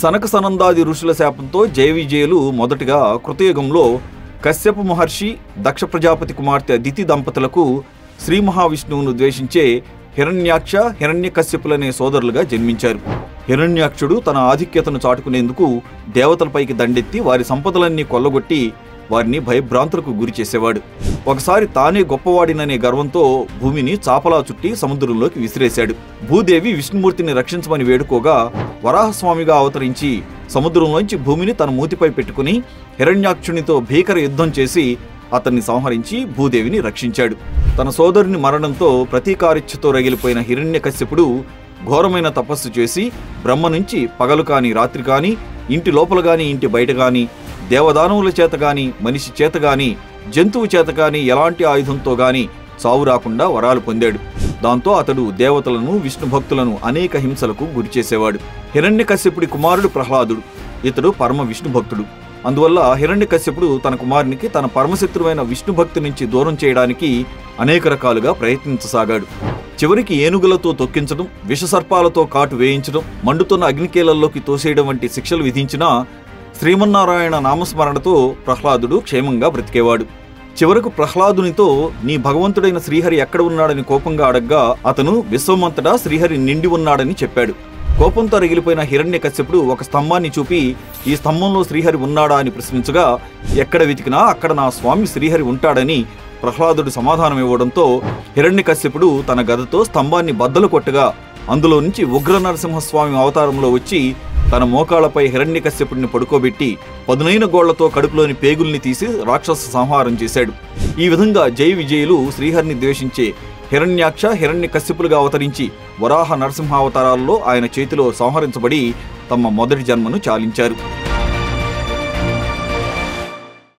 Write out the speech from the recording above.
సనక సనందాది ఋషుల శాపంతో జయవిజయులు మొదటగా కృతయుగంలో కశ్యప మహర్షి దక్ష ప్రజాపతి కుమార్తె దితి దంపతులకు శ్రీ మహావిష్ణువును ద్వేషించే హిరణ్యాక్ష హిరణ్యకశ్యపులనే సోదరులుగా జన్మించారు. హిరణ్యాక్షుడు తన ఆధిక్యతను చాటుకునేందుకు దేవతలపైకి దండెత్తి వారి సంపదలన్నీ కొల్లగొట్టి వారిని భయభ్రాంతులకు గురి చేసేవాడు. ఒకసారి తానే గొప్పవాడిననే గర్వంతో భూమిని చాపలా చుట్టి సముద్రంలోకి విసిరేశాడు. భూదేవి విష్ణుమూర్తిని రక్షించమని వేడుకోగా వరాహస్వామిగా అవతరించి సముద్రంలోంచి భూమిని తన మూతిపై పెట్టుకుని హిరణ్యాక్షునితో భీకర యుద్ధం చేసి అతన్ని సంహరించి భూదేవిని రక్షించాడు. తన సోదరుని మరణంతో ప్రతీకారిచ్ఛతో రగిలిపోయిన హిరణ్యకశ్యపుడు ఘోరమైన తపస్సు చేసి బ్రహ్మ నుంచి పగలు కాని రాత్రి కాని ఇంటి లోపల గాని ఇంటి బయట గాని దేవదానవుల చేత గాని మనిషి చేత గాని జంతువు చేత గాని ఎలాంటి ఆయుధంతో గాని చావు రాకుండా వరాలు పొందాడు. దాంతో అతడు దేవతలను విష్ణు భక్తులను అనేక హింసలకు గురిచేసేవాడు. హిరణ్యకశ్యపుడి కుమారుడు ప్రహ్లాదుడు. ఇతడు పరమ విష్ణు భక్తుడు. అందువల్ల హిరణ్యకశ్యపుడు తన కుమారునికి తన పరమశత్రువైన విష్ణు భక్తి నుంచి దూరం చేయడానికి అనేక రకాలుగా ప్రయత్నించసాగాడు. చివరికి ఏనుగులతో తొక్కించడం, విషసర్పాలతో కాటు వేయించడం, మండుతున్న అగ్నికేలల్లోకి తోసేయడం వంటి శిక్షలు విధించినా శ్రీమన్నారాయణ నామస్మరణతో ప్రహ్లాదుడు క్షేమంగా బ్రతికేవాడు. చివరకు ప్రహ్లాదునితో నీ భగవంతుడైన శ్రీహరి ఎక్కడ ఉన్నాడని కోపంగా అడగ్గా అతను విశ్వమంతటా శ్రీహరి నిండి ఉన్నాడని చెప్పాడు. కోపంతో రగిలిపోయిన హిరణ్యకశ్యపుడు ఒక స్తంభాన్ని చూపి ఈ స్తంభంలో శ్రీహరి ఉన్నాడా అని ప్రశ్నించగా ఎక్కడ వెతికినా అక్కడ నా స్వామి శ్రీహరి ఉంటాడని ప్రహ్లాదుడు సమాధానం ఇవ్వడంతో హిరణ్యకశ్యపుడు తన గదతో స్తంభాన్ని బద్దలు కొట్టగా అందులో నుంచి ఉగ్ర నరసింహస్వామి అవతారంలో వచ్చి తన మోకాళ్లపై హిరణ్యకశ్యపుడిని పడుకోబెట్టి పదునైన గోళ్లతో కడుపులోని పేగుల్ని తీసి రాక్షస సంహారం చేశాడు. ఈ విధంగా జయ విజయులు శ్రీహరిని ద్వేషించే హిరణ్యాక్ష హిరణ్యకశ్యపులుగా అవతరించి వరాహ నరసింహావతారాల్లో ఆయన చేతిలో సంహరించబడి తమ మొదటి జన్మను చాలించారు.